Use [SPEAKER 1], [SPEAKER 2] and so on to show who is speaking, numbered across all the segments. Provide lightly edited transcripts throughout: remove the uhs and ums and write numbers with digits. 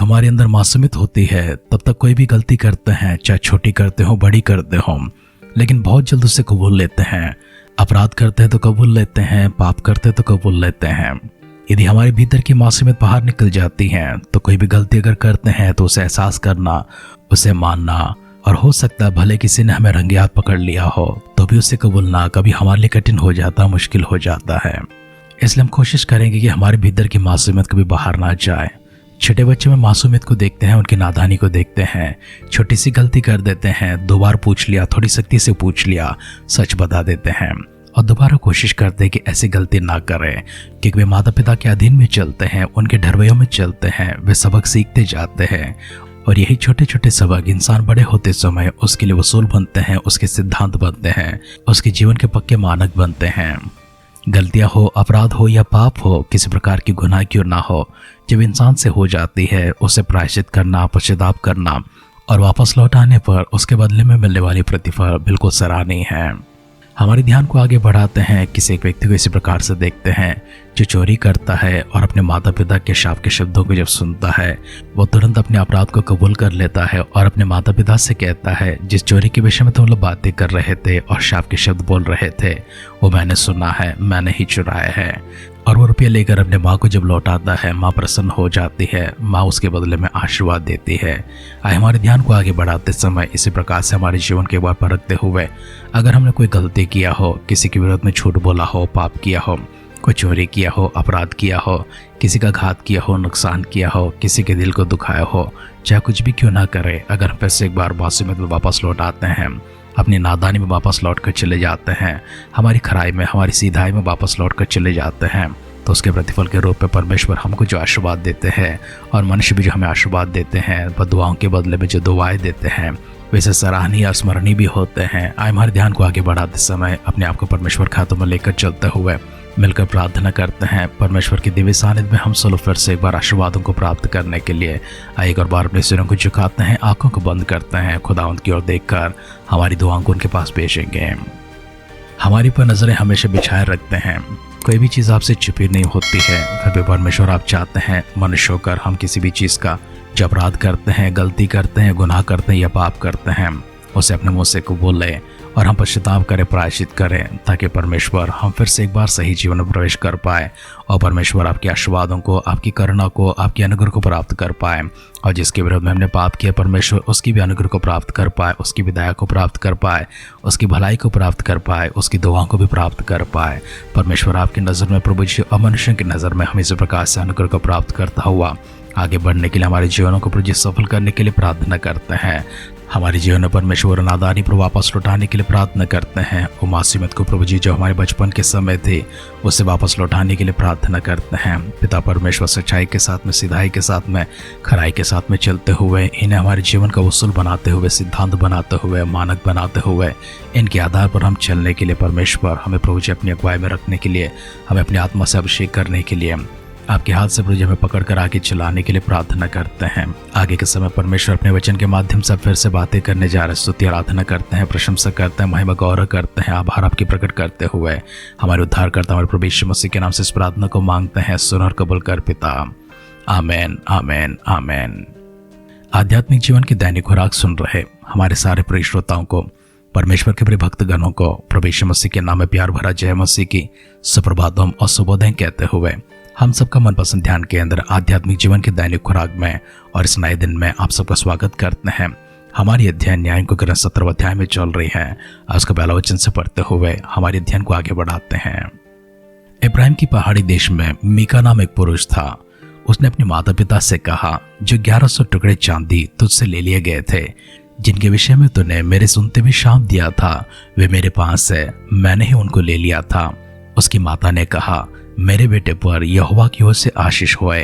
[SPEAKER 1] हमारे अंदर मासूमियत होती है तब तक कोई भी गलती करते हैं, चाहे छोटी करते हो बड़ी करते हो, लेकिन बहुत जल्द उसे कबूल लेते हैं। अपराध करते हैं तो कबूल लेते हैं, पाप करते हैं तो कबूल लेते हैं। यदि हमारे भीतर की मासूमियत बाहर निकल जाती है तो कोई भी गलती अगर करते हैं तो उसे एहसास करना, उसे मानना, और हो सकता है भले किसी ने हमें रंगे हाथ पकड़ लिया हो तो भी उसे कबूलना कभी हमारे लिए कठिन हो जाता, मुश्किल हो जाता है। इसलिए हम कोशिश करेंगे कि हमारे भीतर की मासूमियत कभी बाहर ना जाए। छोटे बच्चे में मासूमियत को देखते हैं, उनकी नादानी को देखते हैं। छोटी सी गलती कर देते हैं, 2 बार पूछ लिया, थोड़ी सख्ती से पूछ लिया, सच बता देते हैं और दोबारा कोशिश करते हैं कि ऐसी गलती ना करें, क्योंकि वे माता पिता के अधीन में चलते हैं, उनके ढरवैयों में चलते हैं, वे सबक सीखते जाते हैं और यही छोटे छोटे सबक इंसान बड़े होते समय उसके लिए वसूल बनते हैं, उसके सिद्धांत बनते हैं, उसके जीवन के पक्के मानक बनते हैं। गलतियां हो, अपराध हो या पाप हो, किसी प्रकार की गुनाह क्यों ना हो, जब इंसान से हो जाती है उसे प्रायश्चित करना, पश्चाताप करना और वापस लौट आने पर उसके बदले में मिलने वाली प्रतिफल बिल्कुल सराहनीय है। हमारे ध्यान को आगे बढ़ाते हैं, किसी एक व्यक्ति को इसी प्रकार से देखते हैं जो चोरी करता है और अपने माता पिता के शाप के शब्दों को जब सुनता है वो तुरंत अपने अपराध को कबूल कर लेता है और अपने माता पिता से कहता है, जिस चोरी के विषय में तुम लोग बातें कर रहे थे और शाप के शब्द बोल रहे थे वो मैंने सुना है, मैंने ही चुराया है। और वो रुपया लेकर अपने माँ को जब लौटाता है, माँ प्रसन्न हो जाती है, माँ उसके बदले में आशीर्वाद देती है। आए हमारे ध्यान को आगे बढ़ाते समय इसी प्रकार से हमारे जीवन के बार परखते हुए, अगर हमने कोई गलती किया हो, किसी के विरोध में झूठ बोला हो, पाप किया हो, कोई चोरी किया हो, अपराध किया हो, किसी का घात किया हो, नुकसान किया हो, किसी के दिल को दुखाया हो, चाहे कुछ भी क्यों ना करे, अगर हम फिर से एक बार मासूमियत में वापस लौट आते हैं, अपनी नादानी में वापस लौट कर चले जाते हैं, हमारी खराई में, हमारी सीधाई में वापस लौट कर चले जाते हैं, तो उसके प्रतिफल के रूप में परमेश्वर हमको जो आशीर्वाद देते हैं और मनुष्य भी जो हमें आशीर्वाद देते हैं, दुआओं के बदले में जो दुआएं देते हैं, वैसे सराहनीय और स्मरणीय भी होते हैं। आए हमारे ध्यान को आगे बढ़ाते समय अपने आप को परमेश्वर के हाथों में लेकर चलते हुए मिलकर प्रार्थना करते हैं। परमेश्वर की दिव्य सानिध्य में हम सब फिर से एक बार आशीर्वादों को प्राप्त करने के लिए एक और बार अपने सिरों को झुकाते हैं, आंखों को बंद करते हैं, खुदावंद की ओर देखकर हमारी दुआओं को उनके पास भेजेंगे। हमारी पर नजरें हमेशा बिछाए रखते हैं, कोई भी चीज़ आपसे छुपी नहीं होती है। फिर भी परमेश्वर आप चाहते हैं मनुष्य होकर हम किसी भी चीज़ का जो अपराध करते हैं, गलती करते हैं, गुनाह करते हैं या पाप करते हैं, उसे अपने मुंह से कबूल लें और हम पश्चाताप करें, प्रायश्चित करें, ताकि परमेश्वर हम फिर से एक बार सही जीवन में प्रवेश कर पाए और परमेश्वर आपके आशीर्वादों को, आपकी करुणा को, आपकी अनुग्रह को प्राप्त कर पाए और जिसके विरोध में हमने पाप किया परमेश्वर उसकी भी अनुग्रह को प्राप्त कर पाए, उसकी विदाया को प्राप्त कर पाए, उसकी भलाई को प्राप्त कर पाए, उसकी दुआओं को भी प्राप्त कर पाए। परमेश्वर आपकी नज़र में प्रभु जी और मनुष्य की नज़र में हम इस प्रकार से अनुग्रह को प्राप्त करता हुआ आगे बढ़ने के लिए, हमारे जीवनों को प्रभु जी सफल करने के लिए प्रार्थना करते हैं। हमारे जीवन में परमेश्वर नादानी पर वापस लौटाने के लिए प्रार्थना करते हैं। वो मासूमियत को प्रभु जी जो हमारे बचपन के समय थे उससे वापस लौटाने के लिए प्रार्थना करते हैं। पिता परमेश्वर सच्चाई के साथ में, सीधाई के साथ में, खराई के साथ में चलते हुए इन्हें हमारे जीवन का उसूल बनाते हुए, सिद्धांत बनाते हुए, मानक बनाते हुए, इनके आधार पर हम चलने के लिए परमेश्वर हमें प्रभु जी अपनी अगुवाई में रखने के लिए, हमें अपनी आत्मा से अभिषेक करने के लिए, आपके हाथ से प्रभु जी हमें पकड़कर आगे चलाने के लिए प्रार्थना करते हैं। आगे के समय परमेश्वर अपने वचन के माध्यम से फिर से बातें करने जा रहे, स्तुति आराधना करते हैं, प्रशंसा करते हैं, महिमा गौरव करते हैं, आभार आपकी प्रकट करते हुए हमारे उद्धार करता हमारे प्रभु यीशु मसीह के नाम से इस प्रार्थना को मांगते हैं। सुन और कबूल कर पिता, आमेन, आमेन, आमेन। आध्यात्मिक जीवन की दैनिक खुराक सुन रहे हमारे सारे प्रिय श्रोताओं को, परमेश्वर के प्रिय भक्तगणों को प्रभु यीशु मसीह के नाम में प्यार भरा जय मसीह की सुप्रभातम और शुभोदय कहते हुए हम सबका मनपसंद ध्यान केंद्र आध्यात्मिक जीवन के दैनिक खुराक में और इस नए दिन में आप सबका स्वागत करते हैं। हमारी अध्ययन न्याय को ग्रंथ 17 अध्याय में चल रही है। आज का पहला वचन से पढ़ते हुए हमारे अध्ययन को आगे बढ़ाते हैं। इब्राहिम की पहाड़ी देश में मीका नाम एक पुरुष था। उसने अपने माता पिता से कहा, जो 1100 टुकड़े चांदी तुझसे ले लिए गए थे, जिनके विषय में तूने मेरे सुनते हुए शाप दिया था, वे मेरे पास है, मैंने ही उनको ले लिया था। उसकी माता ने कहा, मेरे बेटे पर यहोवा की ओर से आशीष होए।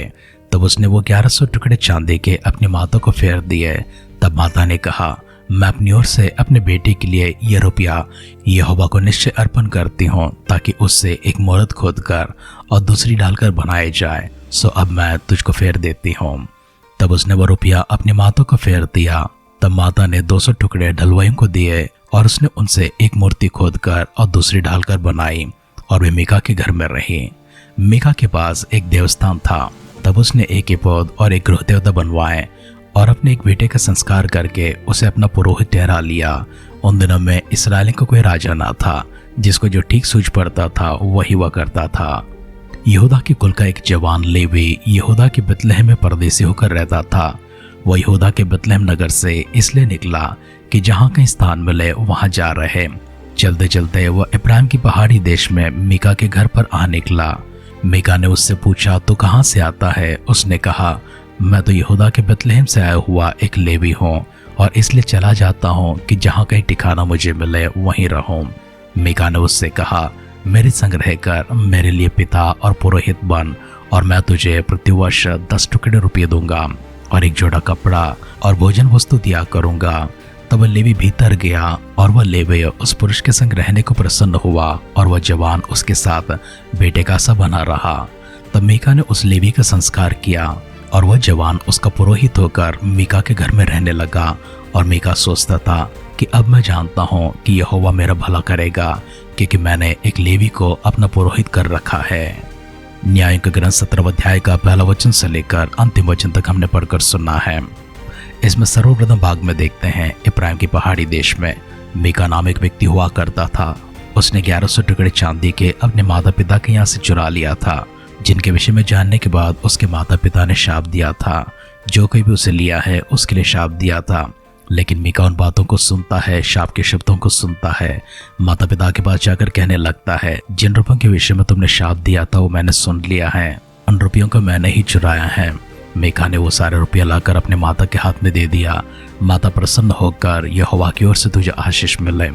[SPEAKER 1] तब उसने वो 1100 टुकड़े चांदी के अपनी माता को फेर दिए। तब माता ने कहा, मैं अपनी ओर से अपने बेटे के लिए यह रुपया यहोवा को निश्चय अर्पण करती हूँ, ताकि उससे एक मूरत खोद कर और दूसरी डालकर बनाए जाए। सो अब मैं तुझको फेर देती हूँ। तब उसने वो रुपया अपनी माता को फेर दिया। तब माता ने 200 टुकड़े ढलवाइयों को दिए और उसने उनसे एक मूर्ति खोद कर और दूसरी ढालकर बनाई और वे मीका के घर में रही। मीका के पास एक देवस्थान था तब उसने एक एपोद और एक गृह देवता बनवाए और अपने एक बेटे का संस्कार करके उसे अपना पुरोहित ठहरा लिया। उन दिनों में इसराइल का कोई राजा ना था, जिसको जो ठीक सूझ पड़ता था वही वह करता था। यहूदा के कुल का एक जवान लेवी यहूदा के बेतलहम में परदेसी होकर रहता था। वह यहूदा के बेतलहम नगर से इसलिए निकला कि जहाँ कहीं स्थान मिले वहां जा रहे। चलते चलते वह इब्राहिम की पहाड़ी देश में मीका के घर पर आ निकला। मीका ने उससे पूछा, तो कहाँ से आता है? उसने कहा, मैं तो यहूदा के बेतलहम से आया हुआ एक लेवी हूँ और इसलिए चला जाता हूँ कि जहाँ कहीं ठिकाना मुझे मिले वहीं रहूं। मीका ने उससे कहा, मेरे संग रहकर मेरे लिए पिता और पुरोहित बन और मैं तुझे प्रतिवर्ष 10 टुकड़े रुपये दूंगा और एक जोड़ा कपड़ा और भोजन वस्तु दिया करूंगा। तब वह लेवी भीतर गया और वह लेवी उस पुरुष के संग रहने को प्रसन्न हुआ और वह जवान उसके साथ बेटे का सा बना रहा। तब मीका ने उस लेवी का संस्कार किया और वह जवान उसका पुरोहित होकर मीका के घर में रहने लगा। और मीका सोचता था कि अब मैं जानता हूँ कि यहोवा मेरा भला करेगा, क्योंकि मैंने एक लेवी को अपना पुरोहित कर रखा है। न्यायों के ग्रंथ 17 अध्याय का पहला वचन से लेकर अंतिम वचन तक हमने पढ़कर सुना है। इसमें सर्वप्रथम भाग में देखते हैं, इब्राहिम की पहाड़ी देश में मीका नाम एक व्यक्ति हुआ करता था। उसने 1100 टुकड़े चांदी के अपने माता पिता के यहाँ से चुरा लिया था, जिनके विषय में जानने के बाद उसके माता पिता ने शाप दिया था। जो कोई भी उसे लिया है उसके लिए शाप दिया था। लेकिन मीका उन बातों को सुनता है, शाप के शब्दों को सुनता है। माता पिता के पास जाकर कहने लगता है, जिन रुपयों के विषय में तुमने शाप दिया था वो मैंने सुन लिया है, उन रुपयों को मैंने ही चुराया है। मीका ने वो सारे रुपये लाकर अपने माता के हाथ में दे दिया। माता प्रसन्न होकर यहोवा की ओर से तुझे आशीष मिले,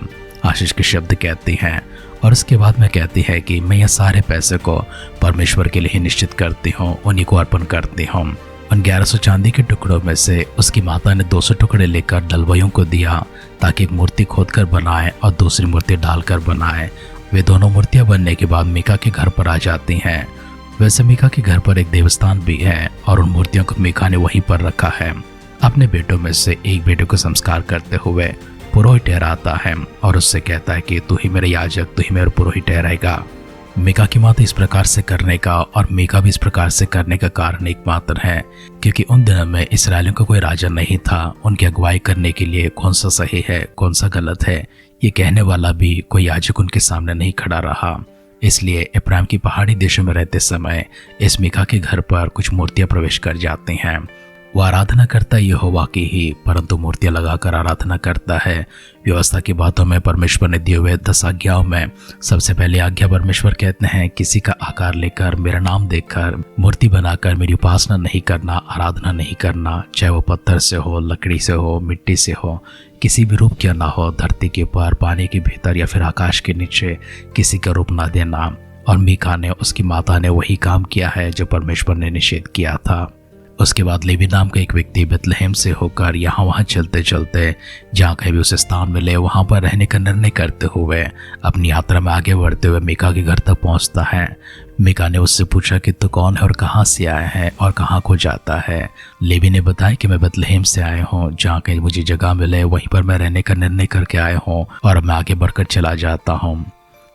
[SPEAKER 1] आशीष के शब्द कहती हैं। और उसके बाद में कहती है कि मैं ये सारे पैसे को परमेश्वर के लिए ही निश्चित करती हूँ, उन्हीं को अर्पण करती हूँ। उन 1100 चांदी के टुकड़ों में से उसकी माता ने 200 टुकड़े लेकर डलवइयों को दिया, ताकि एक मूर्ति खोदकर बनाए और दूसरी मूर्ति डालकर बनाए। वे दोनों मूर्तियां बनने के बाद मीका के घर पर आ जाती हैं। वैसे मीका के घर पर एक देवस्थान भी है और उन मूर्तियों को मीका ने वहीं पर रखा है। अपने बेटों में से एक बेटे को संस्कार करते हुए पुरोहित ठहराता है और उससे कहता है कि तू ही मेरे याजक, तू ही मेरा पुरोहित ठहराएगा। मीका की माता इस प्रकार से करने का और मीका भी इस प्रकार से करने का कारण एकमात्र है क्योंकि उन दिनों में इसराइलियों का कोई राजा नहीं था। उनकी अगुवाई करने के लिए कौन सा सही है, कौन सा गलत है, ये कहने वाला भी कोई याजक उनके सामने नहीं खड़ा रहा। इसलिए इब्राहिम की पहाड़ी देशों में रहते समय इस मीका के घर पर कुछ मूर्तियां प्रवेश कर जाती हैं। वह आराधना करता यहोवा की ही, परंतु मूर्तियां लगाकर आराधना करता है। व्यवस्था की बातों में परमेश्वर ने दिए हुए 10 आज्ञाओं में सबसे पहले आज्ञा परमेश्वर कहते हैं, किसी का आकार लेकर, मेरा नाम देखकर, मूर्ति बनाकर मेरी उपासना नहीं करना, आराधना नहीं करना, चाहे वो पत्थर से हो, लकड़ी से हो, मिट्टी से हो, किसी भी रूप का ना हो, धरती के ऊपर, पानी के भीतर या फिर आकाश के नीचे किसी का रूप ना देना। और मीका ने, उसकी माता ने वही काम किया है जो परमेश्वर ने निषेध किया था। उसके बाद लेवी नाम का एक व्यक्ति बेतलहम से होकर यहाँ वहाँ चलते चलते जहाँ कहीं भी उसे स्थान मिले वहाँ पर रहने का निर्णय करते हुए अपनी यात्रा में आगे बढ़ते हुए मीका के घर तक पहुँचता है। मीका ने उससे पूछा कि तू कौन है और कहाँ से आया है और कहाँ को जाता है। लेवी ने बताया कि मैं बेतलहम से आया हूँ, जहाँ कहीं मुझे जगह मिले वहीं पर मैं रहने का निर्णय करके आया हूँ और मैं आगे बढ़कर चला जाता हूँ।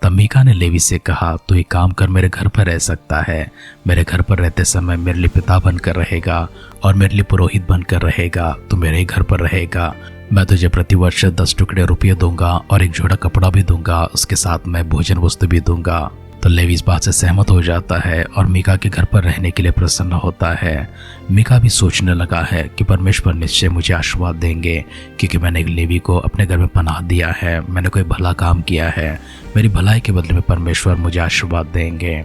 [SPEAKER 1] तब मीका ने लेवी से कहा, तू एक काम कर, मेरे घर पर रह सकता है। मेरे घर पर रहते समय मेरे लिए पिता बनकर रहेगा और मेरे लिए पुरोहित बनकर रहेगा। तू मेरे ही घर पर रहेगा। मैं तुझे प्रतिवर्ष 10 टुकड़े रुपये दूंगा और एक जोड़ा कपड़ा भी दूंगा, उसके साथ मैं भोजन वस्तु भी दूंगा। तो लेवी इस बात से सहमत हो जाता है और मीका के घर पर रहने के लिए प्रसन्न होता है। मीका भी सोचने लगा है कि परमेश्वर निश्चय मुझे आशीर्वाद देंगे, क्योंकि मैंने एक लेवी को अपने घर में पनाह दिया है, मैंने कोई भला काम किया है, मेरी भलाई के बदले में परमेश्वर मुझे आशीर्वाद देंगे।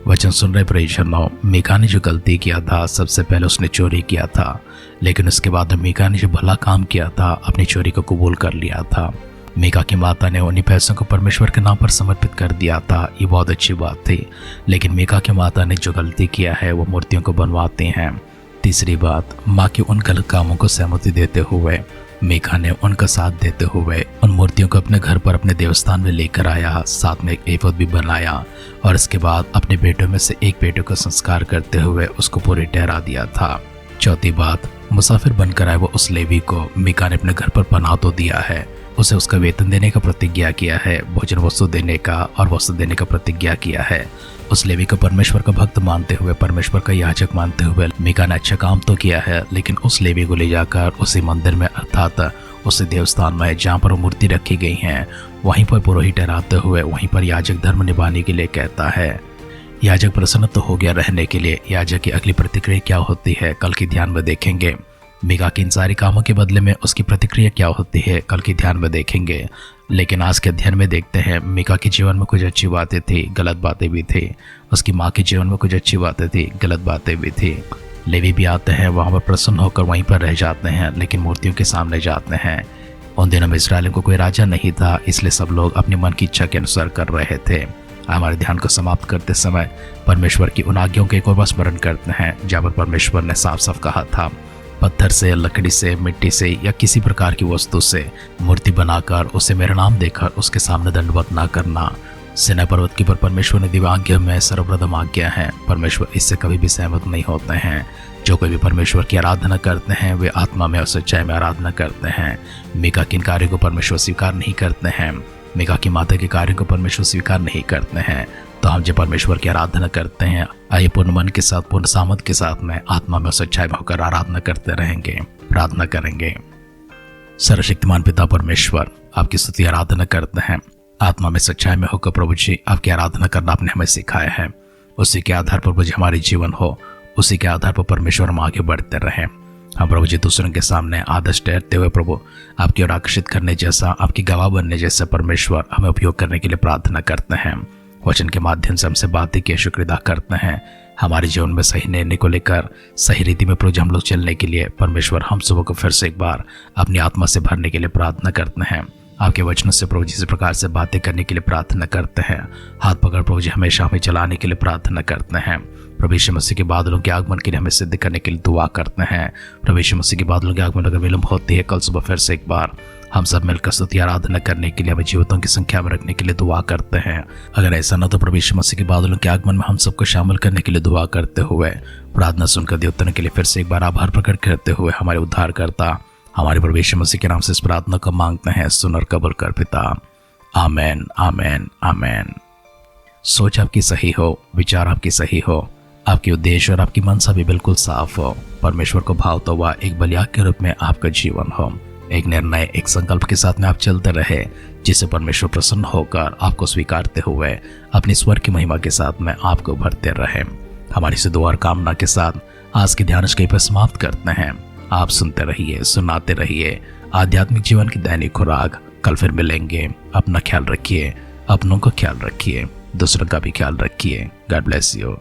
[SPEAKER 1] वचन सुन रहे परिजनों, मीका ने जो गलती किया था, सबसे पहले उसने चोरी किया था, लेकिन उसके बाद मीका ने जो भला काम किया था, अपनी चोरी को कबूल कर लिया था। मीका की माता ने उन्हीं पैसों को परमेश्वर के नाम पर समर्पित कर दिया था, ये बहुत अच्छी बात थी। लेकिन मीका की माता ने जो गलती किया है वो मूर्तियों को बनवाती हैं। तीसरी बात, माँ के उन गलत कामों को सहमति देते हुए मीका ने उनका साथ देते हुए उन मूर्तियों को अपने घर पर अपने देवस्थान में लेकर आया, साथ में एक एफोद भी बनाया और इसके बाद अपने बेटों में से एक बेटे को संस्कार करते हुए उसको पूरी ठहरा दिया था। चौथी बात, मुसाफिर बनकर आए वो उस लेवी को मीका ने अपने घर पर पनाह तो दिया है, उसे उसका वेतन देने का प्रतिज्ञा किया है, भोजन वस्तु देने का और वस्त्र देने का प्रतिज्ञा किया है। उस लेवी को परमेश्वर का भक्त मानते हुए, परमेश्वर का याजक मानते हुए मीका ने अच्छा काम तो किया है, लेकिन उस लेवी को ले जाकर उसी मंदिर में अर्थात उसी देवस्थान में जहाँ पर मूर्ति रखी गई हैं वहीं पर पुरोहित ठहराते हुए वहीं पर याजक धर्म निभाने के लिए कहता है। याजक प्रसन्न तो हो गया रहने के लिए। याजक की अगली प्रतिक्रिया क्या होती है कल के ध्यान में देखेंगे। मीका के इन सारे कामों के बदले में उसकी प्रतिक्रिया क्या होती है कल के ध्यान में देखेंगे। लेकिन आज के अध्ययन में देखते हैं मीका के जीवन में कुछ अच्छी बातें थी, गलत बातें भी थी। उसकी माँ के जीवन में कुछ अच्छी बातें थी, गलत बातें भी थी। लेवी भी आते हैं, वहाँ पर प्रसन्न होकर वहीं पर रह जाते हैं, लेकिन मूर्तियों के सामने जाते हैं। उन दिनों में इस्राएलियों को कोई राजा नहीं था, इसलिए सब लोग अपने मन की इच्छा के अनुसार कर रहे थे। हमारे ध्यान को समाप्त करते समय परमेश्वर की उन आज्ञाओं के एक और बार स्मरण करते हैं जहाँ पर परमेश्वर ने साफ साफ कहा था, पत्थर से, लकड़ी से, मिट्टी से या किसी प्रकार की वस्तु से मूर्ति बनाकर उसे मेरा नाम देकर उसके सामने दंडवत ना करना। सिनै पर्वत की पर परमेश्वर ने दिव्यांग में सर्वप्रथम आज्ञा है। परमेश्वर इससे कभी भी सहमत नहीं होते हैं। जो कोई भी परमेश्वर की आराधना करते हैं वे आत्मा में और सच्चाई में आराधना करते हैं। मीका के इन कार्यों को परमेश्वर स्वीकार नहीं करते हैं। मीका की माता के कार्यों को परमेश्वर स्वीकार नहीं करते हैं। तो हम जब परमेश्वर की आराधना करते हैं, आइए पूर्ण मन के साथ, पूर्ण सामर्थ के साथ में आत्मा में और सच्चाई में होकर आराधना करते रहेंगे, प्रार्थना करेंगे। सर्वशक्तिमान पिता परमेश्वर, आपकी स्तुति आराधना करते हैं। आत्मा में सच्चाई में होकर प्रभु जी आपकी आराधना करना आपने हमें सिखाया है। उसी के आधार पर प्रभु जी हमारे जीवन हो, उसी के आधार पर परमेश्वर हम आगे बढ़ते रहें। हम प्रभु जी दूसरों के सामने आदर्श ठहरते हुए प्रभु आपकी ओर आकर्षित करने जैसा, आपकी गवाह बनने जैसा परमेश्वर हमें उपयोग करने के लिए प्रार्थना करते हैं। वचन के माध्यम से हमसे बातें किए शुक्र अदा करते हैं। हमारे जीवन में सही निर्णय को लेकर सही रीति में प्रभु हम लोग चलने के लिए परमेश्वर हम सबों को फिर से एक बार अपनी आत्मा से भरने के लिए प्रार्थना करते हैं। आपके वचनों से प्रभु जी इस प्रकार से बातें करने के लिए प्रार्थना करते हैं। हाथ पकड़ प्रभु जी हमेशा हमें चलाने के लिए प्रार्थना करते हैं। प्रभु यीशु मसीह के बादलों के आगमन के लिए हमें सिद्ध करने के लिए दुआ करते हैं। प्रभु यीशु मसीह के बादलों के आगमन अगर विलंब होती है, कल सुबह फिर से एक बार हम सब मिलकर स्तुति आराधना करने के लिए, हमें जीवितों की संख्या में रखने के लिए दुआ करते हैं। अगर ऐसा न तो प्रभु यीशु मसीह के बादलों के आगमन में हम सबको शामिल करने के लिए दुआ करते हुए, प्रार्थना सुनकर दिए उत्तर के लिए फिर से एक बार आभार प्रकट करते हुए हमारे उद्धारकर्ता हमारे प्रभु यीशु मसीह के नाम से इस प्रार्थना को मांगते हैं। सुन और कबूल कर पिता। आमेन, आमेन, आमेन। सोच आपकी सही हो, विचार आपकी सही हो, आपके उद्देश्य और आपकी मनसा भी बिल्कुल साफ हो, परमेश्वर को भावता हुआ एक बलियाग के रूप में आपका जीवन हो, एक निर्णय, एक संकल्प के साथ में आप चलते रहे, जिससे परमेश्वर प्रसन्न होकर आपको स्वीकारते हुए अपनी स्वर की महिमा के साथ में आपको भरते रहे। हमारी से दुआ और कामना के साथ आज के ध्यान पर समाप्त करते हैं। आप सुनते रहिए, सुनाते रहिए आध्यात्मिक जीवन की दैनिक खुराक। कल फिर मिलेंगे। अपना ख्याल रखिए, अपनों का ख्याल रखिए, दूसरों का भी ख्याल रखिए। God bless you.